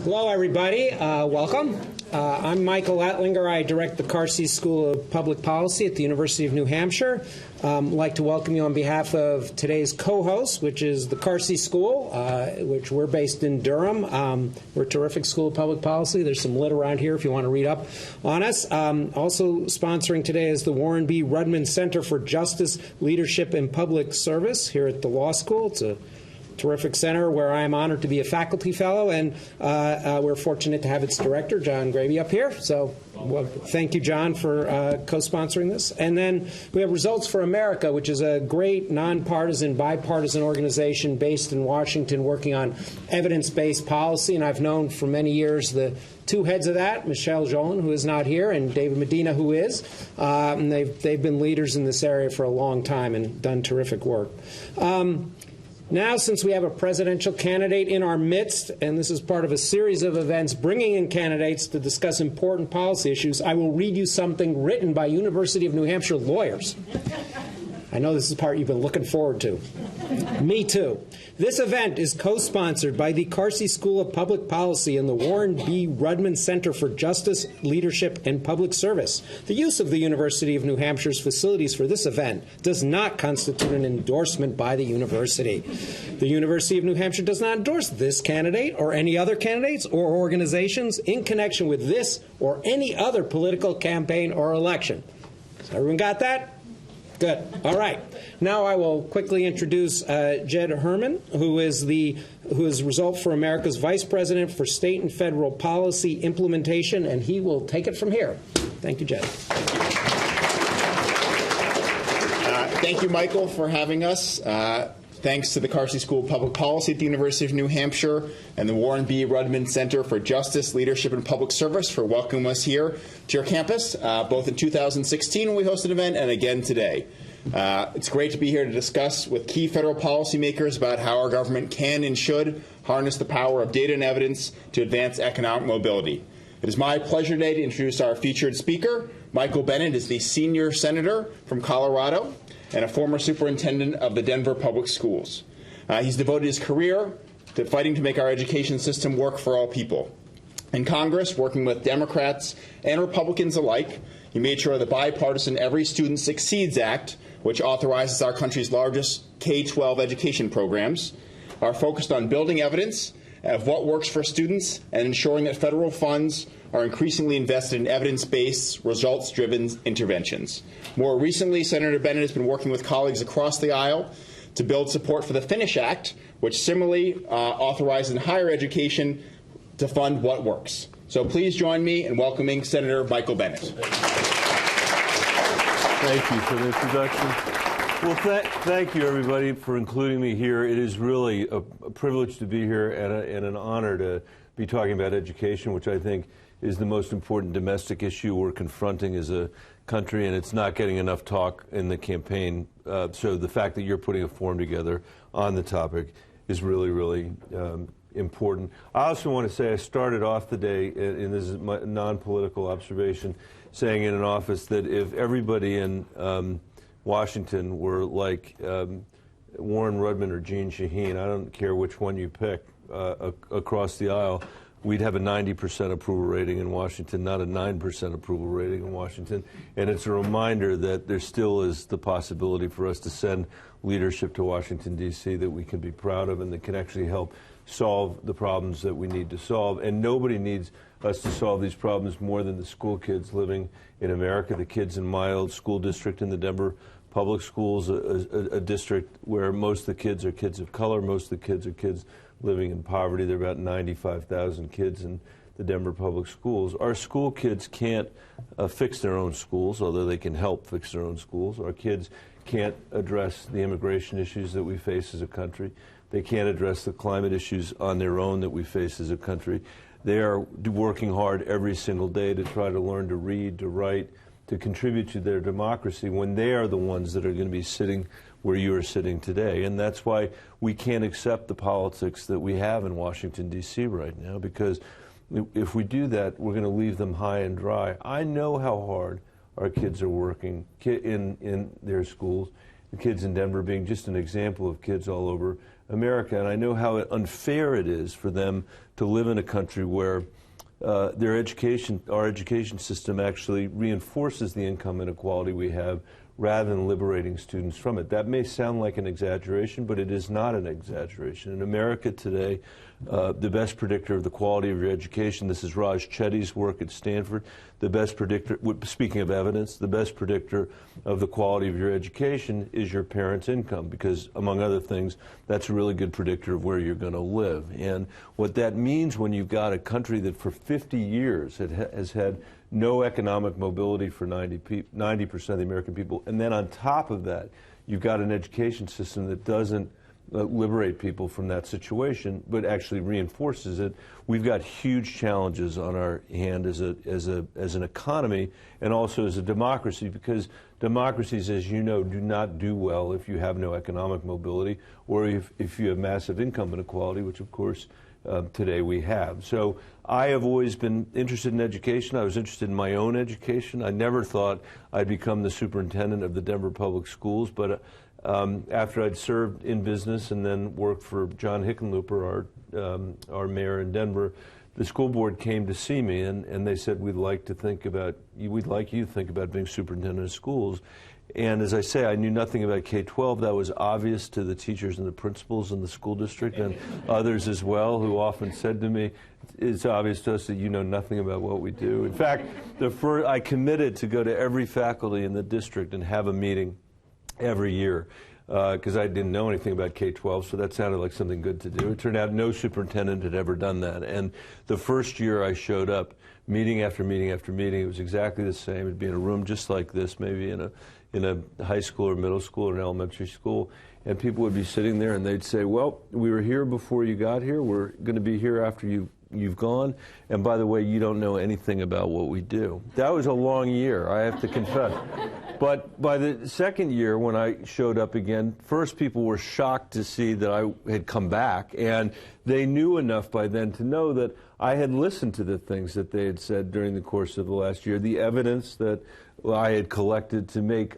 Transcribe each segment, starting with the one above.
Hello, everybody. Welcome. I'm Michael Ettlinger. I direct the Carsey School of Public Policy at the University of New Hampshire. I'd like to welcome you on behalf of today's co-host, which is the Carsey School, which we're based in Durham. We're a terrific school of public policy. There's some lit around here if you want to read up on us. Also sponsoring today is the Warren B. Rudman Center for Justice, Leadership, and Public Service here at the law school. It's a terrific center where I am honored to be a faculty fellow, and we're fortunate to have its director, John Gravy, up here. So thank you, John, for co-sponsoring this. And then we have Results for America, which is a great nonpartisan, bipartisan organization based in Washington working on evidence-based policy. And I've known for many years the two heads of that, Michelle Jolin, who is not here, and David Medina, who is. And they've been leaders in this area for a long time and done terrific work. Now, since we have a presidential candidate in our midst, and this is part of a series of events bringing in candidates to discuss important policy issues, I will read you something written by University of New Hampshire lawyers. I know this is the part you've been looking forward to. Me too. This event is co-sponsored by the Carsey School of Public Policy and the Warren B. Rudman Center for Justice, Leadership, and Public Service. The use of the University of New Hampshire's facilities for this event does not constitute an endorsement by the university. The University of New Hampshire does not endorse this candidate or any other candidates or organizations in connection with this or any other political campaign or election. So everyone got that? Good. All right. Now I will quickly introduce Jed Herman, who is Result for America's Vice President for State and Federal Policy Implementation, and he will take it from here. Thank you, Jed. Thank you, Michael, for having us. Thanks to the Carsey School of Public Policy at the University of New Hampshire and the Warren B. Rudman Center for Justice, Leadership, and Public Service for welcoming us here to your campus, both in 2016 when we hosted an event and again today. It's great to be here to discuss with key federal policymakers about how our government can and should harness the power of data and evidence to advance economic mobility. It is my pleasure today to introduce our featured speaker. Michael Bennett is the senior senator from Colorado and a former superintendent of the Denver Public Schools. He's devoted his career to fighting to make our education system work for all people. In Congress, working with Democrats and Republicans alike, he made sure the bipartisan Every Student Succeeds Act, which authorizes our country's largest K-12 education programs, are focused on building evidence of what works for students and ensuring that federal funds are increasingly invested in evidence-based, results-driven interventions. More recently, Senator Bennett has been working with colleagues across the aisle to build support for the Finish Act, which similarly authorizes in higher education to fund what works. So please join me in welcoming Senator Michael Bennett. Thank you for the introduction. Well, thank you, everybody, for including me here. It is really a privilege to be here and an honor to be talking about education, which I think is the most important domestic issue we're confronting as a country, and it's not getting enough talk in the campaign. So the fact that you're putting a forum together on the topic is really, really important. I also want to say I started off the day, and this is my non-political observation, saying in an office that if everybody in Washington were like Warren Rudman or Jeanne Shaheen, I don't care which one you pick, across the aisle, we'd have a 90% approval rating in Washington, not a 9% approval rating in Washington. And it's a reminder that there still is the possibility for us to send leadership to Washington, D.C. that we can be proud of and that can actually help solve the problems that we need to solve. And nobody needs us to solve these problems more than the school kids living in America, the kids in my old school district in the Denver Public Schools, a district where most of the kids are kids of color, most of the kids are kids living in poverty. There are about 95,000 kids in the Denver Public Schools. Our school kids can't fix their own schools, although they can help fix their own schools. Our kids can't address the immigration issues that we face as a country. They can't address the climate issues on their own that we face as a country. They are working hard every single day to try to learn to read, to write, to contribute to their democracy when they are the ones that are going to be sitting where you are sitting today. And that's why we can't accept the politics that we have in Washington, D.C. right now, because if we do that, we're going to leave them high and dry. I know how hard our kids are working in their schools. The kids in Denver being just an example of kids all over America, and I know how unfair it is for them to live in a country where our education system actually reinforces the income inequality we have rather than liberating students from it. That may sound like an exaggeration, but it is not an exaggeration. In America today, the best predictor of the quality of your education, this is Raj Chetty's work at Stanford, the best predictor, speaking of evidence, the best predictor of the quality of your education is your parents' income, because among other things, that's a really good predictor of where you're going to live. And what that means when you've got a country that for 50 years has had no economic mobility for 90% of the American people, and then on top of that, you've got an education system that doesn't liberate people from that situation, but actually reinforces it. We've got huge challenges on our hand as an economy and also as a democracy, because democracies, as you know, do not do well if you have no economic mobility or if you have massive income inequality, which of course today we have. So I have always been interested in education. I was interested in my own education. I never thought I'd become the superintendent of the Denver Public Schools, but after I'd served in business and then worked for John Hickenlooper, our mayor in Denver, the school board came to see me and they said, we'd like you to think about being superintendent of schools. And as I say, I knew nothing about K-12. That was obvious to the teachers and the principals in the school district and others as well, who often said to me, it's obvious to us that you know nothing about what we do. In fact, I committed to go to every faculty in the district and have a meeting every year, because I didn't know anything about K-12, so that sounded like something good to do. It turned out no superintendent had ever done that. And the first year I showed up, meeting after meeting after meeting, it was exactly the same. It'd be in a room just like this, maybe in a high school or middle school or an elementary school, and people would be sitting there and they'd say, well, we were here before you got here, we're going to be here after you've gone, and by the way, you don't know anything about what we do. That was a long year, I have to confess. But by the second year, when I showed up again, first people were shocked to see that I had come back, and they knew enough by then to know that I had listened to the things that they had said during the course of the last year, the evidence that I had collected to make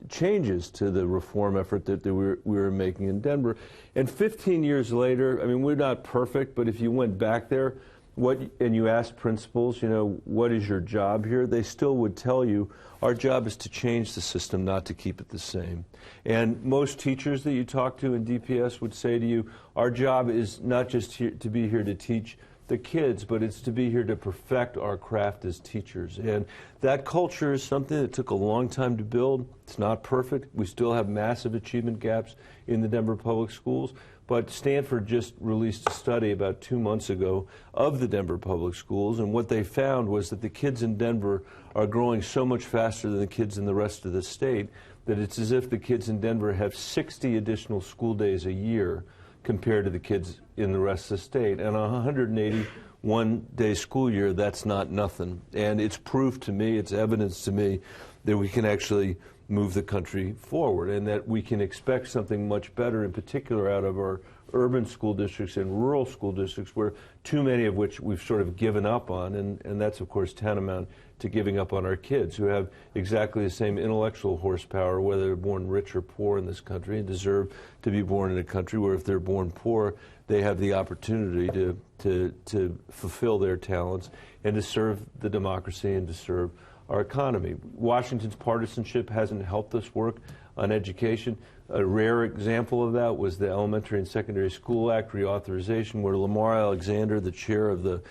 changes to the reform effort that we were making in Denver. And 15 years later, I mean, we're not perfect, but if you went back there and you asked principals, you know, what is your job here, they still would tell you, our job is to change the system, not to keep it the same. And most teachers that you talk to in DPS would say to you, our job is not just to be here to teach the kids, but it's to be here to perfect our craft as teachers. And that culture is something that took a long time to build. It's not perfect. We still have massive achievement gaps in the Denver Public Schools. But Stanford just released a study about 2 months ago of the Denver Public Schools, and what they found was that the kids in Denver are growing so much faster than the kids in the rest of the state that it's as if the kids in Denver have 60 additional school days a year compared to the kids in the rest of the state. And on a 181-day school year, that's not nothing. And it's proof to me, it's evidence to me, that we can actually move the country forward and that we can expect something much better, in particular out of our urban school districts and rural school districts, where too many of which we've sort of given up on. And that's, of course, tantamount to giving up on our kids, who have exactly the same intellectual horsepower, whether they're born rich or poor in this country, and deserve to be born in a country where if they're born poor, they have the opportunity to fulfill their talents and to serve the democracy and to serve our economy. Washington's partisanship hasn't helped us work on education. A rare example of that was the Elementary and Secondary School Act reauthorization, where Lamar Alexander, the chair of the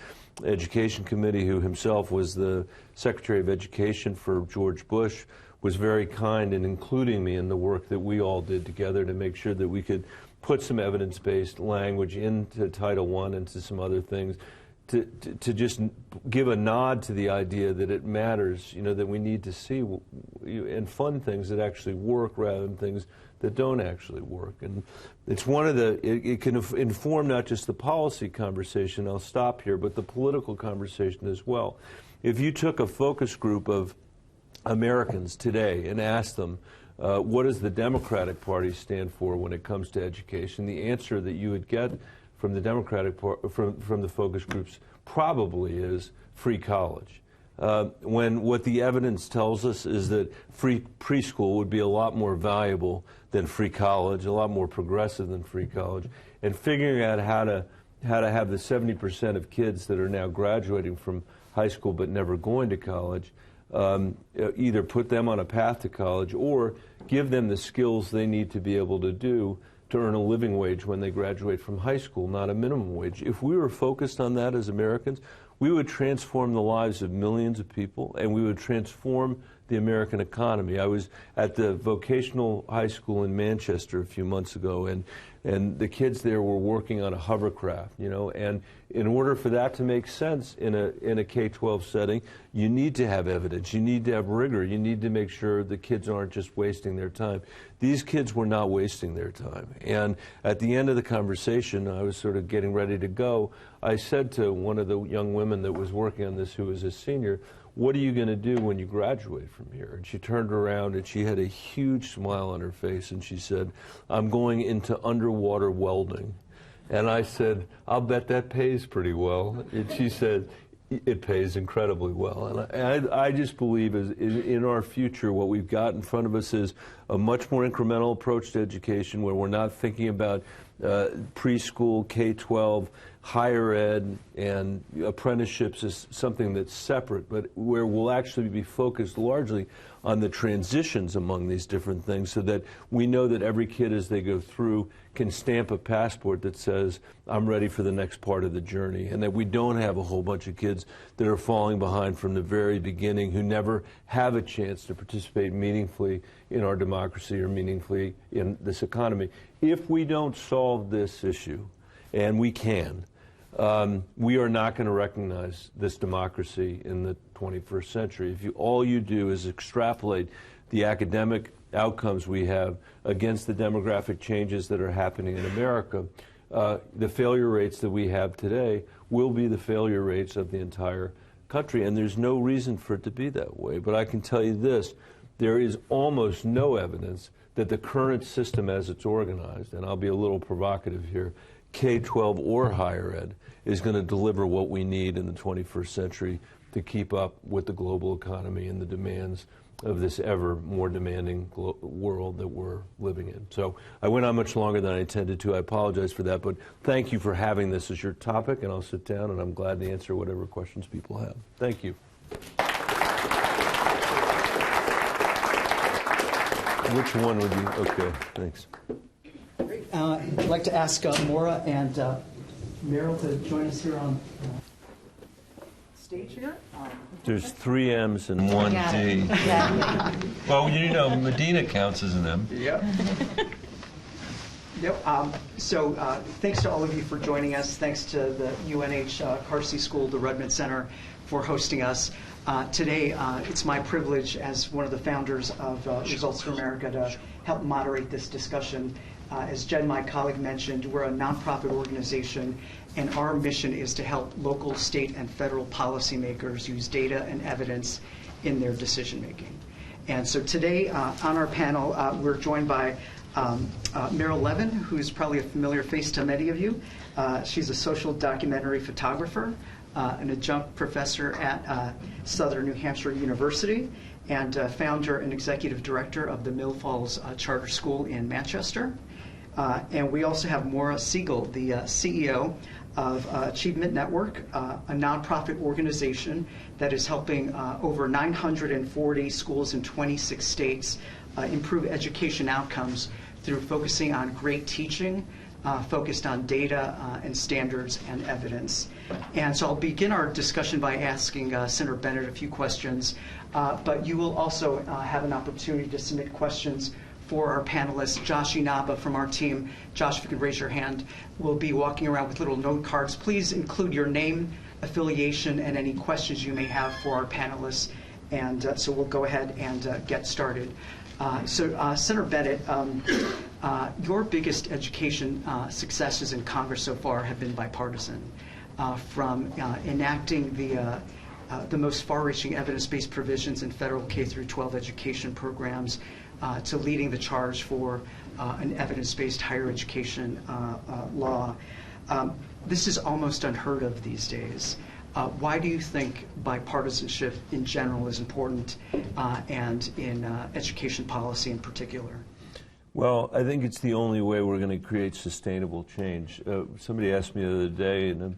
Education Committee, who himself was the Secretary of Education for George Bush, was very kind in including me in the work that we all did together to make sure that we could put some evidence-based language into Title I and to some other things, to just give a nod to the idea that it matters, you know, that we need to see and fund things that actually work rather than things that don't actually work. And it's one of it can inform not just the policy conversation, I'll stop here, but the political conversation as well. If you took a focus group of Americans today and asked them, what does the Democratic Party stand for when it comes to education, the answer that you would get from the Democratic from the focus groups probably is free college. when what the evidence tells us is that free preschool would be a lot more valuable than free college, a lot more progressive than free college, and figuring out how to have the 70% of kids that are now graduating from high school but never going to college, either put them on a path to college or give them the skills they need to be able to do to earn a living wage when they graduate from high school, not a minimum wage. If we were focused on that as Americans, we would transform the lives of millions of people, and we would transform the American economy. I was at the vocational high school in Manchester a few months ago, and the kids there were working on a hovercraft, and in order for that to make sense in a K-12 setting, you need to have evidence, you need to have rigor, you need to make sure the kids aren't just wasting their time. These kids were not wasting their time. And at the end of the conversation, I was sort of getting ready to go, I said to one of the young women that was working on this, who was a senior, "What are you going to do when you graduate from here?" And she turned around and she had a huge smile on her face and she said, "I'm going into underwater welding." And I said, "I'll bet that pays pretty well." And she said, "It pays incredibly well." And I just believe in our future, what we've got in front of us is a much more incremental approach to education, where we're not thinking about preschool, K-12, higher ed, and apprenticeships as something that's separate, but where we'll actually be focused largely on the transitions among these different things, so that we know that every kid as they go through can stamp a passport that says, "I'm ready for the next part of the journey," and that we don't have a whole bunch of kids that are falling behind from the very beginning, who never have a chance to participate meaningfully in our democracy or meaningfully in this economy. If we don't solve this issue, and we can, we are not going to recognize this democracy in the 21st century. If all you do is extrapolate the academic outcomes we have against the demographic changes that are happening in America, the failure rates that we have today will be the failure rates of the entire country, and there's no reason for it to be that way. But I can tell you this, there is almost no evidence that the current system as it's organized, and I'll be a little provocative here, K-12 or higher ed, is going to deliver what we need in the 21st century to keep up with the global economy and the demands of this ever more demanding world that we're living in. So I went on much longer than I intended to. I apologize for that, but thank you for having this as your topic, and I'll sit down, and I'm glad to answer whatever questions people have. Thank you. Which one would you? Okay, thanks. I'd like to ask Maura and Meryl to join us here on stage here. There's 3 M's and 1 D. Yeah. Well, Medina counts as an M. Yep. Yep. So thanks to all of you for joining us. Thanks to the UNH Carsey School, the Rudman Center, for hosting us. Today, it's my privilege as one of the founders of Results for America to help moderate this discussion. As Jen, my colleague, mentioned, we're a nonprofit organization, and our mission is to help local, state, and federal policymakers use data and evidence in their decision making. And so today on our panel, we're joined by Meryl Levin, who's probably a familiar face to many of you. She's a social documentary photographer, an adjunct professor at Southern New Hampshire University, and founder and executive director of the Mill Falls Charter School in Manchester. And we also have Maura Siegel, the CEO of Achievement Network, a nonprofit organization that is helping over 940 schools in 26 states improve education outcomes through focusing on great teaching, focused on data and standards and evidence. And so I'll begin our discussion by asking Senator Bennett a few questions, but you will also have an opportunity to submit questions for our panelists. Josh Inaba from our team, Josh, if you could raise your hand, will be walking around with little note cards. Please include your name, affiliation, and any questions you may have for our panelists. And so we'll go ahead and get started. Senator Bennett, your biggest education successes in Congress so far have been bipartisan, from enacting the most far-reaching evidence-based provisions in federal K-12 education programs to leading the charge for an evidence-based higher education law. This is almost unheard of these days. Why do you think bipartisanship in general is important, and in education policy in particular? Well, I think it's the only way we're going to create sustainable change. Somebody asked me the other day in a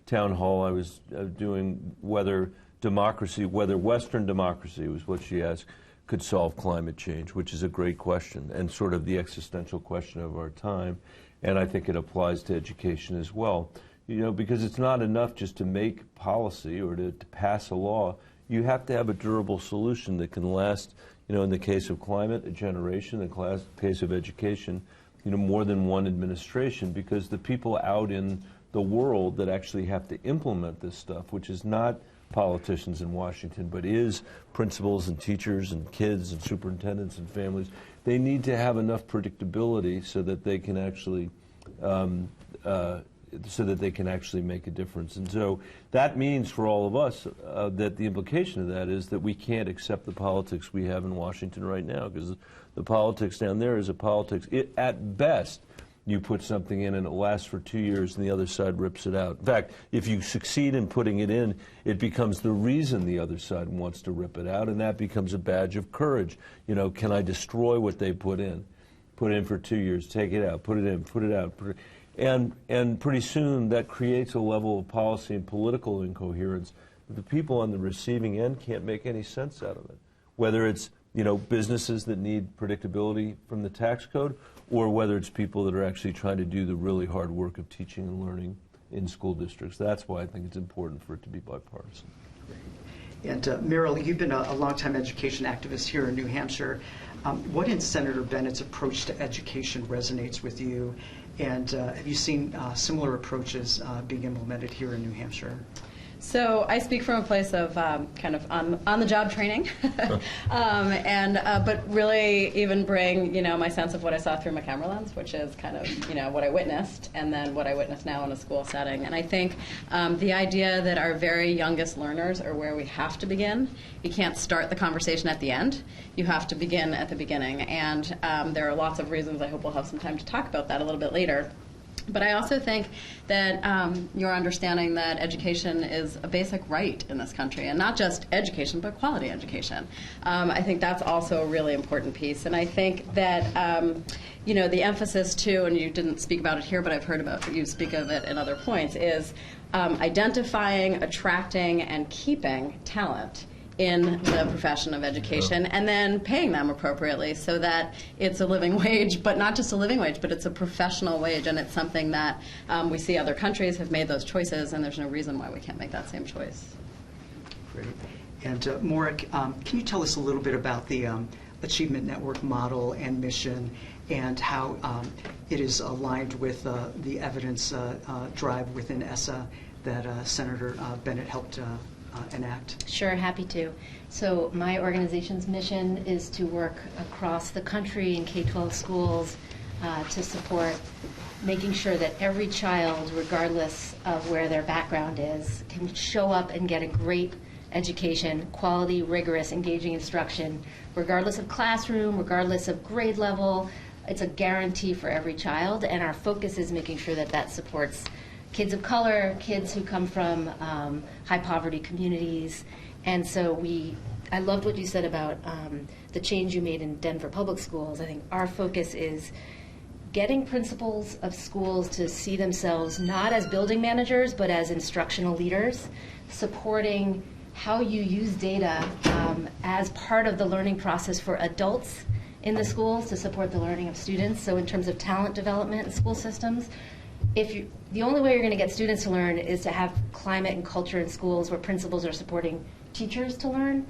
town hall I was doing whether Western democracy was what she asked, could solve climate change, which is a great question and sort of the existential question of our time. And I think it applies to education as well. You know, because it's not enough just to make policy or to pass a law. You have to have a durable solution that can last, you know, in the case of climate, a generation, in the case of education, you know, more than one administration, because the people out in the world that actually have to implement this stuff, which is not politicians in Washington, but is principals and teachers and kids and superintendents and families, they need to have enough predictability so that they can actually make a difference. And so that means for all of us that the implication of that is that we can't accept the politics we have in Washington right now, because the politics down there is a politics. At best, you put something in and it lasts for 2 years and the other side rips it out. In fact, if you succeed in putting it in, it becomes the reason the other side wants to rip it out, and that becomes a badge of courage. You know, can I destroy what they put in? Put in for 2 years, take it out, put it in, put it out. And pretty soon that creates a level of policy and political incoherence that the people on the receiving end can't make any sense out of it. Whether it's, you know, businesses that need predictability from the tax code, or whether it's people that are actually trying to do the really hard work of teaching and learning in school districts. That's why I think it's important for it to be bipartisan. And Meryl, you've been a longtime education activist here in New Hampshire. What in Senator Bennett's approach to education resonates with you? And have you seen similar approaches being implemented here in New Hampshire? So I speak from a place of kind of on-the-job training, but really even bring, you know, my sense of what I saw through my camera lens, which is kind of, you know, what I witnessed, and then what I witness now in a school setting. And I think the idea that our very youngest learners are where we have to begin. You can't start the conversation at the end. You have to begin at the beginning. And there are lots of reasons. I hope we'll have some time to talk about that a little bit later. But I also think that your understanding that education is a basic right in this country, and not just education, but quality education. I think that's also a really important piece. And I think that, you know, the emphasis too, and you didn't speak about it here, but I've heard about you speak of it in other points, is identifying, attracting, and keeping talent in the profession of education, and then paying them appropriately so that it's a living wage, but not just a living wage, but it's a professional wage, and it's something that we see other countries have made those choices, and there's no reason why we can't make that same choice. Great. And Morik, can you tell us a little bit about the Achievement Network model and mission, and how it is aligned with the evidence drive within ESSA that Senator Bennett helped enact? Sure, happy to. So my organization's mission is to work across the country in K-12 schools to support making sure that every child, regardless of where their background is, can show up and get a great education, quality, rigorous, engaging instruction, regardless of classroom, regardless of grade level. It's a guarantee for every child, and our focus is making sure that that supports kids of color, kids who come from high poverty communities. And so I loved what you said about the change you made in Denver Public Schools. I think our focus is getting principals of schools to see themselves not as building managers, but as instructional leaders, supporting how you use data as part of the learning process for adults in the schools to support the learning of students. So in terms of talent development in school systems, the only way you're going to get students to learn is to have climate and culture in schools where principals are supporting teachers to learn.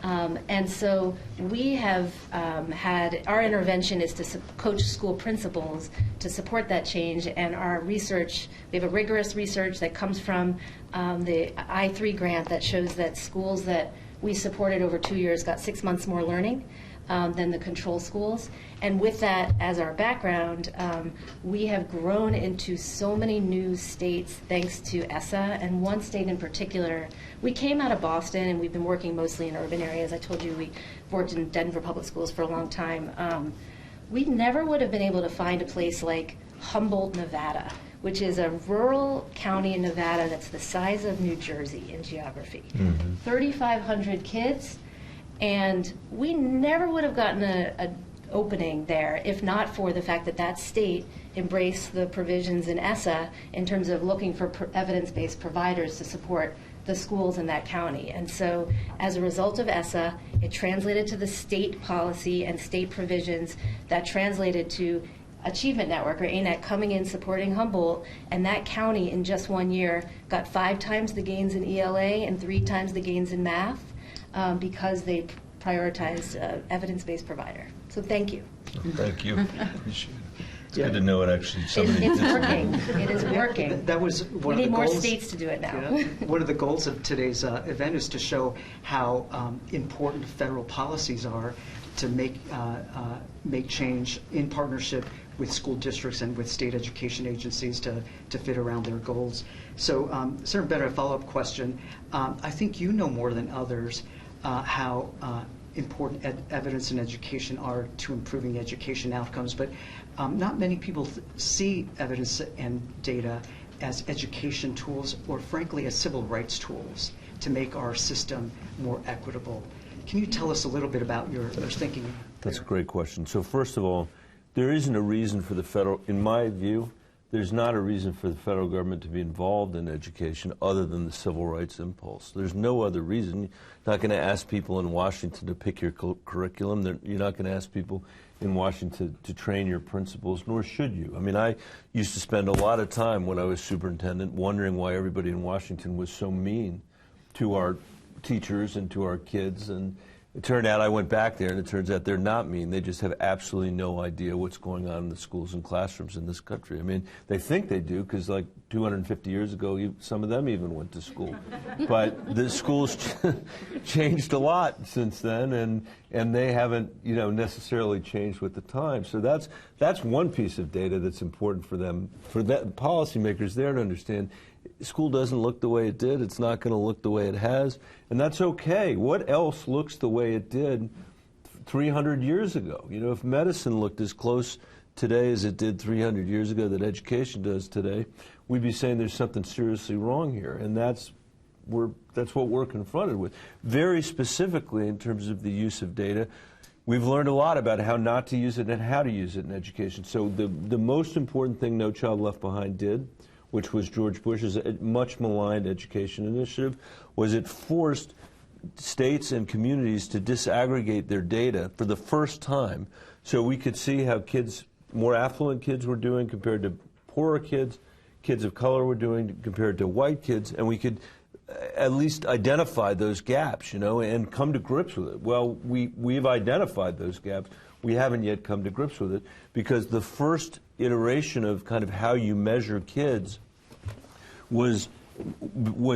And so we have had, our intervention is to coach school principals to support that change, and our research, we have a rigorous research that comes from the I3 grant that shows that schools that we supported over 2 years got 6 months more learning than the control schools. And with that as our background, we have grown into so many new states thanks to ESSA, and one state in particular. We came out of Boston, and we've been working mostly in urban areas. I told you we worked in Denver Public Schools for a long time. We never would have been able to find a place like Humboldt, Nevada, which is a rural county in Nevada that's the size of New Jersey in geography. 3,500 kids, and we never would have gotten an opening there if not for the fact that that state embraced the provisions in ESSA in terms of looking for evidence-based providers to support the schools in that county. And so as a result of ESSA, it translated to the state policy and state provisions that translated to Achievement Network, or ANET, coming in supporting Humboldt, and that county in just 1 year got 5 times the gains in ELA and 3 times the gains in math because they prioritized evidence-based provider. So thank you. Thank you. Appreciate it. It's good to know it actually. It's working. It is working. That was one we of the need more goals. states to do it now. Yeah. One of the goals of today's event is to show how important federal policies are to make change in partnership with school districts and with state education agencies to fit around their goals. So, Senator Bennett, a follow-up question. I think you know more than others how important evidence and education are to improving education outcomes, but not many people see evidence and data as education tools or, frankly, as civil rights tools to make our system more equitable. Can you tell us a little bit about your thinking? That's a great question. So first of all, there isn't a reason for the federal, in my view, there's not a reason for the federal government to be involved in education other than the civil rights impulse. There's no other reason. You're not going to ask people in Washington to pick your curriculum. You're not going to ask people in Washington to train your principals, nor should you. I mean, I used to spend a lot of time when I was superintendent wondering why everybody in Washington was so mean to our teachers and to our kids, and it turned out I went back there, and it turns out they're not mean. They just have absolutely no idea what's going on in the schools and classrooms in this country. I mean, they think they do because, like, 250 years ago, some of them even went to school. But the schools changed a lot since then, and they haven't, necessarily changed with the times. So that's one piece of data that's important for them, for that policymakers there to understand. School doesn't look the way it did. It's not going to look the way it has, and that's okay. What else looks the way it did 300 years ago? If medicine looked as close today as it did 300 years ago that education does today, we'd be saying there's something seriously wrong here, and that's what we're confronted with. Very specifically in terms of the use of data, we've learned a lot about how not to use it and how to use it in education. So the most important thing No Child Left Behind did, which was George Bush's much maligned education initiative, was it forced states and communities to disaggregate their data for the first time so we could see how more affluent kids were doing compared to poorer kids, kids of color were doing compared to white kids, and we could at least identify those gaps, and come to grips with it. Well, we've identified those gaps. We haven't yet come to grips with it because the first iteration of kind of how you measure kids was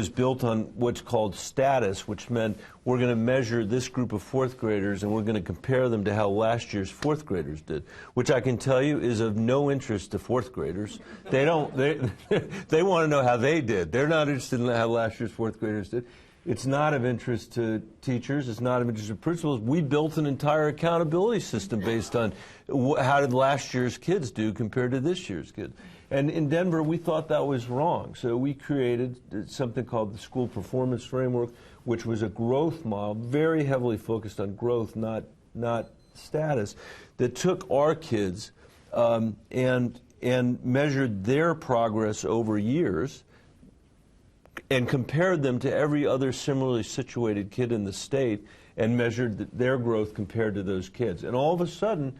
built on what's called status, which meant we're going to measure this group of fourth graders and we're going to compare them to how last year's fourth graders did, which I can tell you is of no interest to fourth graders. They want to know how they did. They're not interested in how last year's fourth graders did. It's not of interest to teachers. It's not of interest to principals. We built an entire accountability system based on how did last year's kids do compared to this year's kids. And in Denver, we thought that was wrong. So we created something called the School Performance Framework, which was a growth model, very heavily focused on growth, not status, that took our kids and measured their progress over years and compared them to every other similarly situated kid in the state and measured their growth compared to those kids. And all of a sudden,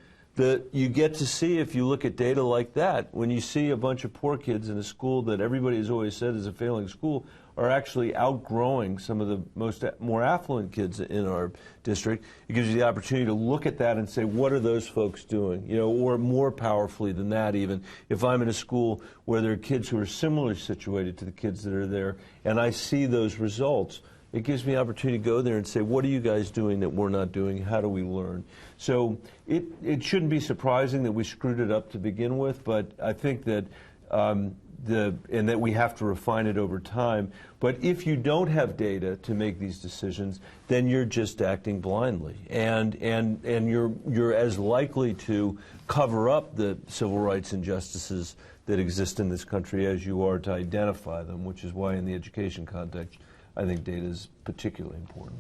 you get to see, if you look at data like that, when you see a bunch of poor kids in a school that everybody has always said is a failing school are actually outgrowing some of the more affluent kids in our district, it gives you the opportunity to look at that and say, what are those folks doing? Or more powerfully than that even, if I'm in a school where there are kids who are similarly situated to the kids that are there, and I see those results, it gives me an opportunity to go there and say, what are you guys doing that we're not doing? How do we learn? So it shouldn't be surprising that we screwed it up to begin with, but I think that and that we have to refine it over time. But if you don't have data to make these decisions, then you're just acting blindly, and you're as likely to cover up the civil rights injustices that exist in this country as you are to identify them, which is why in the education context, I think data is particularly important.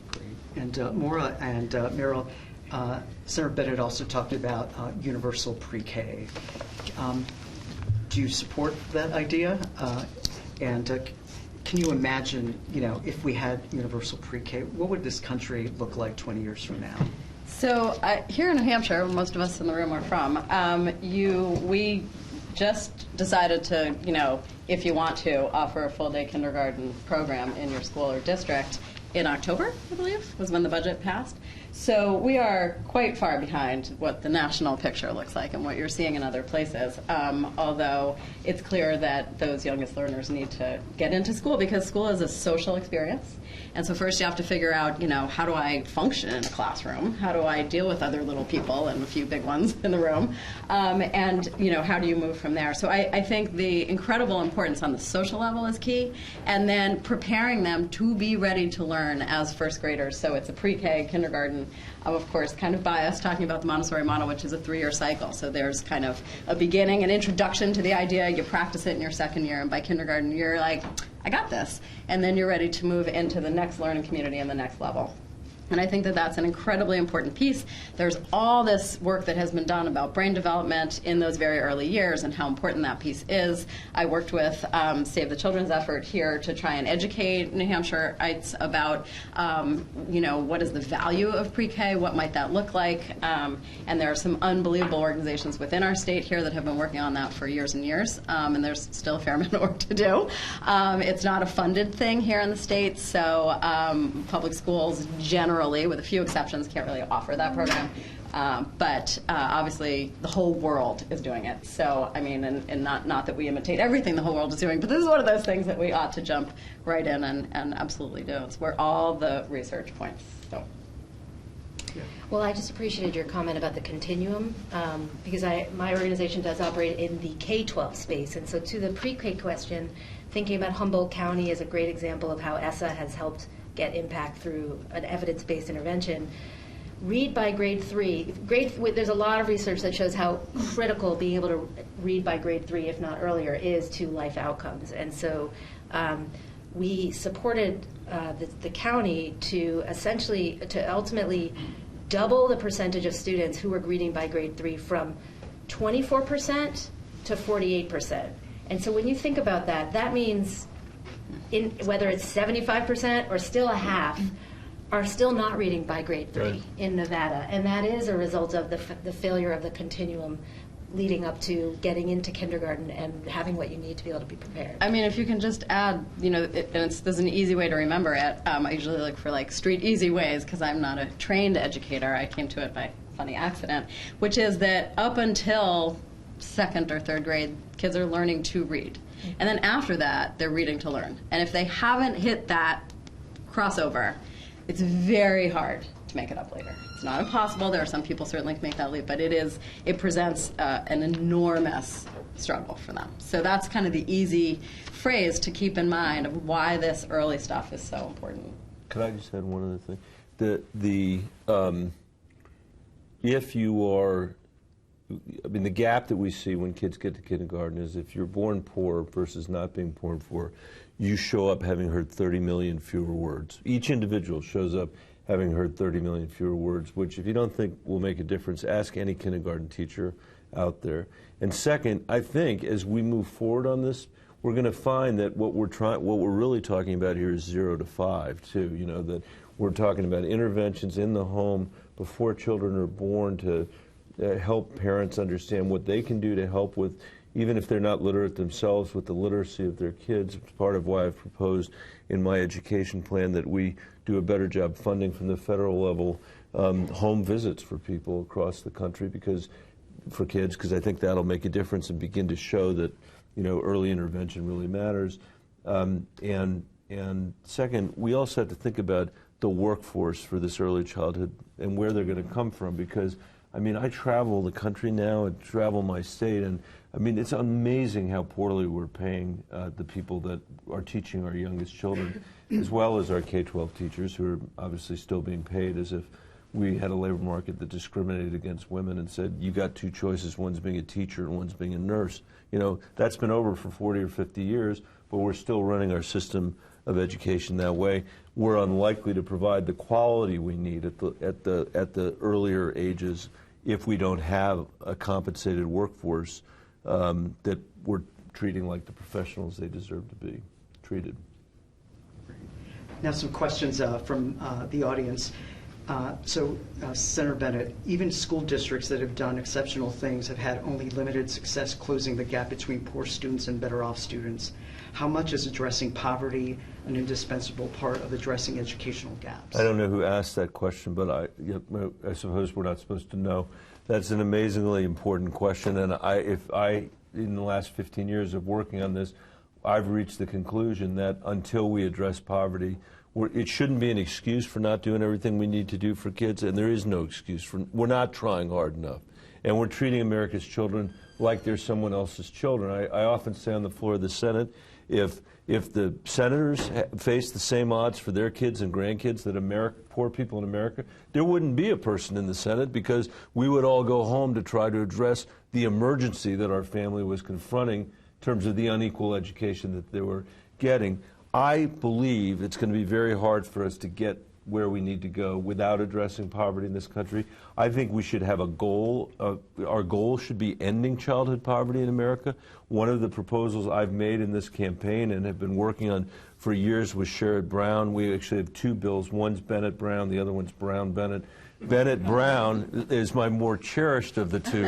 Great. And Maura and Meryl, Senator Bennett also talked about universal pre-K. Do you support that idea? Can you imagine, if we had universal pre-K, what would this country look like 20 years from now? So here in New Hampshire, where most of us in the room are from, we just decided to, if you want to, offer a full-day kindergarten program in your school or district in October, I believe, was when the budget passed. So we are quite far behind what the national picture looks like and what you're seeing in other places, although it's clear that those youngest learners need to get into school because school is a social experience. And so first you have to figure out, how do I function in a classroom? How do I deal with other little people and a few big ones in the room? And, how do you move from there? So I think the incredible importance on the social level is key, and then preparing them to be ready to learn as first graders. So it's a pre-K, kindergarten. I'm, of course, kind of biased talking about the Montessori model, which is a 3-year cycle. So there's kind of a beginning, an introduction to the idea. You practice it in your second year, and by kindergarten, you're like, I got this. And then you're ready to move into the next learning community and the next level. And I think that that's an incredibly important piece. There's all this work that has been done about brain development in those very early years and how important that piece is. I worked with Save the Children's effort here to try and educate New Hampshireites about, what is the value of pre-K, what might that look like. And there are some unbelievable organizations within our state here that have been working on that for years and years, and there's still a fair amount of work to do. It's not a funded thing here in the state, so public schools generally, with a few exceptions, can't really offer that program. But obviously, the whole world is doing it. So, and not that we imitate everything the whole world is doing, but this is one of those things that we ought to jump right in and absolutely do. It's where all the research points. So. Well, I just appreciated your comment about the continuum, because my organization does operate in the K-12 space. And so to the pre-K question, thinking about Humboldt County is a great example of how ESSA has helped get impact through an evidence-based intervention. Read by grade 3. There's a lot of research that shows how critical being able to read by grade 3, if not earlier, is to life outcomes. And so we supported the county to ultimately double the percentage of students who were reading by grade 3 from 24% to 48%. And so when you think about that, that means whether it's 75% or still a half are still not reading by grade 3 in Nevada. And that is a result of the failure of the continuum leading up to getting into kindergarten and having what you need to be able to be prepared. If you can just add, there's an easy way to remember it. I usually look for street easy ways because I'm not a trained educator. I came to it by funny accident, which is that up until 2nd or 3rd grade, kids are learning to read. And then after that, they're reading to learn. And if they haven't hit that crossover, it's very hard to make it up later. It's not impossible. There are some people certainly can make that leap, but it presents an enormous struggle for them. So that's kind of the easy phrase to keep in mind of why this early stuff is so important. Could I just add one other thing? If you are, the gap that we see when kids get to kindergarten is if you're born poor versus not being born poor, you show up having heard 30 million fewer words. Each individual shows up having heard 30 million fewer words, which if you don't think will make a difference, ask any kindergarten teacher out there. And second, I think as we move forward on this, we're going to find that what we're really talking about here is 0 to 5 too. That we're talking about interventions in the home before children are born to help parents understand what they can do to help with, even if they're not literate themselves, with the literacy of their kids. It's part of why I've proposed in my education plan that we do a better job funding from the federal level home visits for people across the country for kids, because I think that'll make a difference and begin to show that early intervention really matters. And second, we also have to think about the workforce for this early childhood and where they're going to come from, because I travel the country now and travel my state, and it's amazing how poorly we're paying the people that are teaching our youngest children, as well as our K-12 teachers, who are obviously still being paid as if we had a labor market that discriminated against women and said, you got two choices, one's being a teacher and one's being a nurse. You know, that's been over for 40 or 50 years, but we're still running our system of education that way. We're unlikely to provide the quality we need at the earlier ages if we don't have a compensated workforce that we're treating like the professionals they deserve to be treated. Now some questions from the audience. Senator Bennett, even school districts that have done exceptional things have had only limited success closing the gap between poor students and better off students. How much is addressing poverty an indispensable part of addressing educational gaps? I don't know who asked that question, but I suppose we're not supposed to know. That's an amazingly important question, and in the last 15 years of working on this, I've reached the conclusion that until we address poverty, it shouldn't be an excuse for not doing everything we need to do for kids, and there is no excuse for we're not trying hard enough. And we're treating America's children like they're someone else's children. I often say on the floor of the Senate, if the senators faced the same odds for their kids and grandkids that poor people in America, there wouldn't be a person in the Senate because we would all go home to try to address the emergency that our family was confronting in terms of the unequal education that they were getting. I believe it's going to be very hard for us to get where we need to go without addressing poverty in this country. I think we should have a goal. Our goal should be ending childhood poverty in America. One of the proposals I've made in this campaign and have been working on for years with Sherrod Brown. We actually have two bills. One's Bennett Brown, the other one's Brown Bennett. Bennett Brown is my more cherished of the two,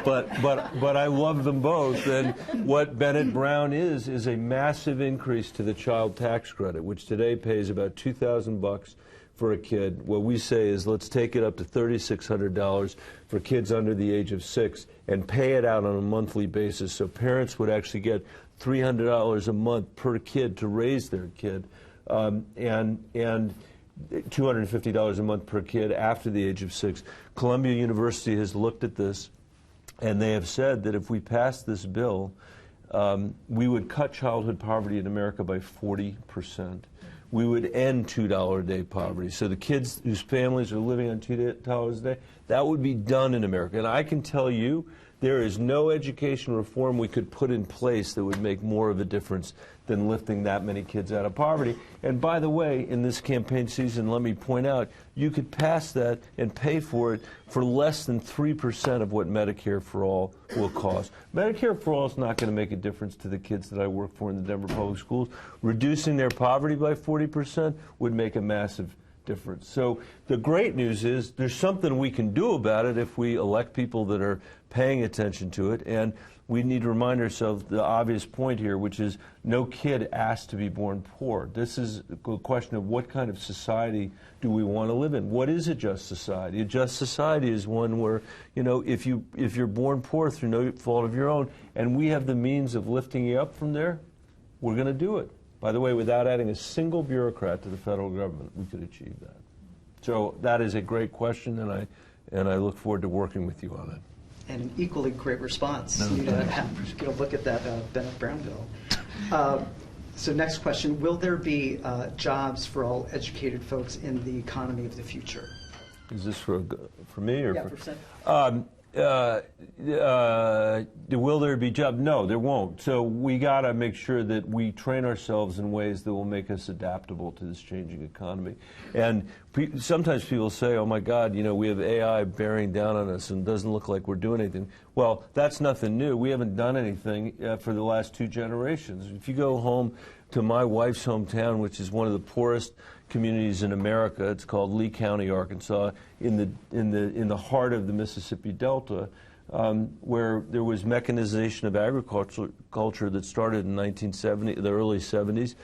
but I love them both. And what Bennett Brown is a massive increase to the child tax credit, which today pays about $2,000 for a kid. What we say is let's take it up to $3,600 for kids under the age of 6 and pay it out on a monthly basis, so parents would actually get $300 a month per kid to raise their kid, and $250 a month per kid after the age of 6. Columbia University has looked at this, and they have said that if we pass this bill, we would cut childhood poverty in America by 40%. We would end $2 a day poverty. So the kids whose families are living on $2 a day, that would be done in America. And I can tell you, there is no education reform we could put in place that would make more of a difference than lifting that many kids out of poverty. And by the way, in this campaign season, let me point out, you could pass that and pay for it for less than 3% of what Medicare for All will cost. Medicare for All is not going to make a difference to the kids that I work for in the Denver Public Schools. Reducing their poverty by 40% would make a massive difference. So the great news is there's something we can do about it if we elect people that are paying attention to it, and we need to remind ourselves the obvious point here, which is no kid asked to be born poor. This is a question of what kind of society do we want to live in. What is a just society? A just society is one where, you know, if you're born poor through no fault of your own, and we have the means of lifting you up from there, we're going to do it. By the way, without adding a single bureaucrat to the federal government, we could achieve that. So that is a great question, and I look forward to working with you on it. And an equally great response. You know, get a look at that Bennett Brown bill. So next question, will there be jobs for all educated folks in the economy of the future? Is this for me or yeah, for will there be jobs? No, there won't. So we got to make sure that we train ourselves in ways that will make us adaptable to this changing economy. And sometimes people say, oh my God, you know, we have AI bearing down on us and it doesn't look like we're doing anything. Well, that's nothing new. We haven't done anything for the last 2 generations. If you go home to my wife's hometown, which is one of the poorest communities in America, it's called Lee County, Arkansas, in the heart of the Mississippi Delta, where there was mechanization of agriculture that started in the early 70s.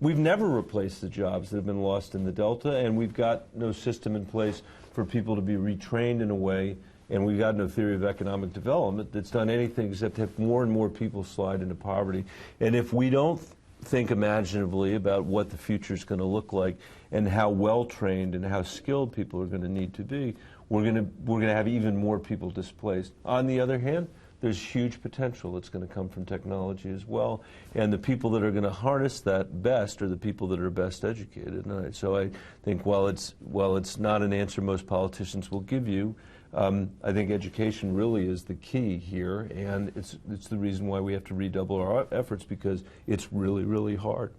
We've never replaced the jobs that have been lost in the Delta, and we've got no system in place for people to be retrained in a way, and we've got no theory of economic development that's done anything except have more and more people slide into poverty. And if we don't think imaginatively about what the future is going to look like and how well trained and how skilled people are going to need to be, we're going to have even more people displaced. On the other hand, there's huge potential that's going to come from technology as well. And the people that are going to harness that best are the people that are best educated. And so I think while it's not an answer most politicians will give you, I think education really is the key here, and it's the reason why we have to redouble our efforts, because it's really, really hard.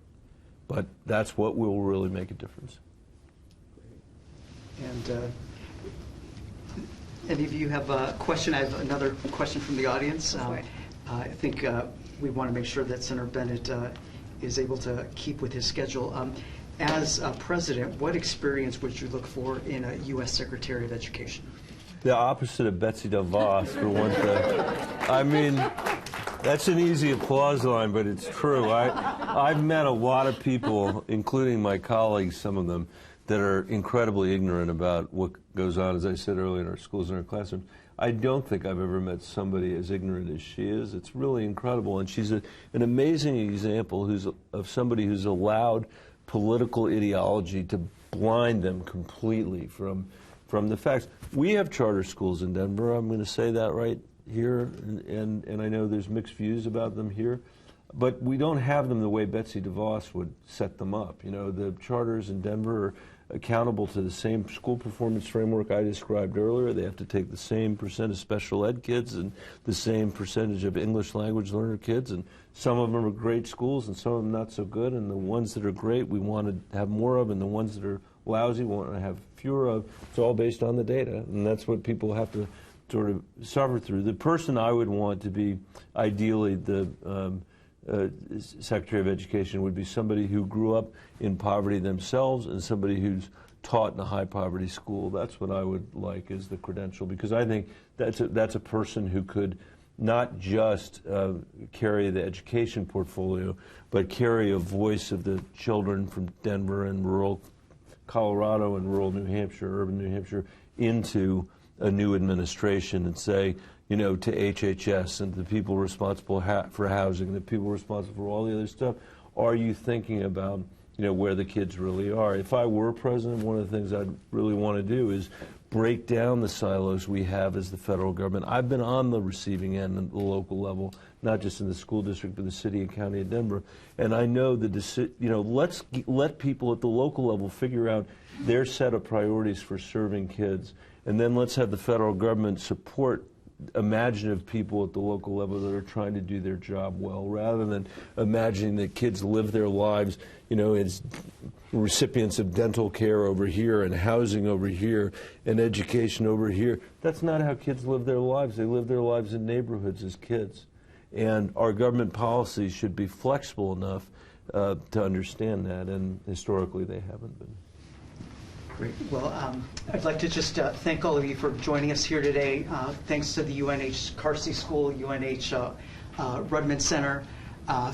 But that's what will really make a difference. And any of you have a question? I have another question from the audience. I think we want to make sure that Senator Bennett is able to keep with his schedule. As president, what experience would you look for in a U.S. Secretary of Education? The opposite of Betsy DeVos, for one thing. I mean, that's an easy applause line, but it's true. I've met a lot of people, including my colleagues, some of them, that are incredibly ignorant about what goes on, as I said earlier, in our schools and our classrooms. I don't think I've ever met somebody as ignorant as she is. It's really incredible, and she's an amazing example of somebody who's allowed political ideology to blind them completely from the facts. We have charter schools in Denver. I'm going to say that right here, and I know there's mixed views about them here, but we don't have them the way Betsy DeVos would set them up. You know, the charters in Denver are accountable to the same school performance framework I described earlier. They have to take the same percent of special ed kids and the same percentage of English language learner kids, and some of them are great schools and some of them not so good, and the ones that are great we want to have more of, and the ones that are lousy we want to have fewer of. It's all based on the data, and that's what people have to sort of suffer through. The person I would want to be ideally the Secretary of Education would be somebody who grew up in poverty themselves and somebody who's taught in a high poverty school. That's what I would like as the credential, because I think that's a person who could not just carry the education portfolio, but carry a voice of the children from Denver and rural Colorado and rural New Hampshire, urban New Hampshire, into a new administration and say, you know, to HHS and the people responsible for housing and the people responsible for all the other stuff, are you thinking about, you know, where the kids really are? If I were president, one of the things I'd really want to do is break down the silos we have as the federal government. I've been on the receiving end at the local level, not just in the school district, but the city and county of Denver. And I know let's let people at the local level figure out their set of priorities for serving kids, and then let's have the federal government support imaginative people at the local level that are trying to do their job well, rather than imagining that kids live their lives, you know, as recipients of dental care over here and housing over here and education over here. That's not how kids live their lives. They live their lives in neighborhoods as kids. And our government policies should be flexible enough to understand that, and historically they haven't been. Great. Well, I'd like to just thank all of you for joining us here today. Thanks to the UNH Carsey School, UNH Rudman Center.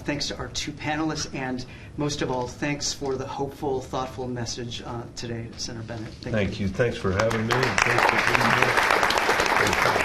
Thanks to our two panelists, and most of all, thanks for the hopeful, thoughtful message today, Senator Bennett. Thank you. Thanks for having me. And thanks for being here.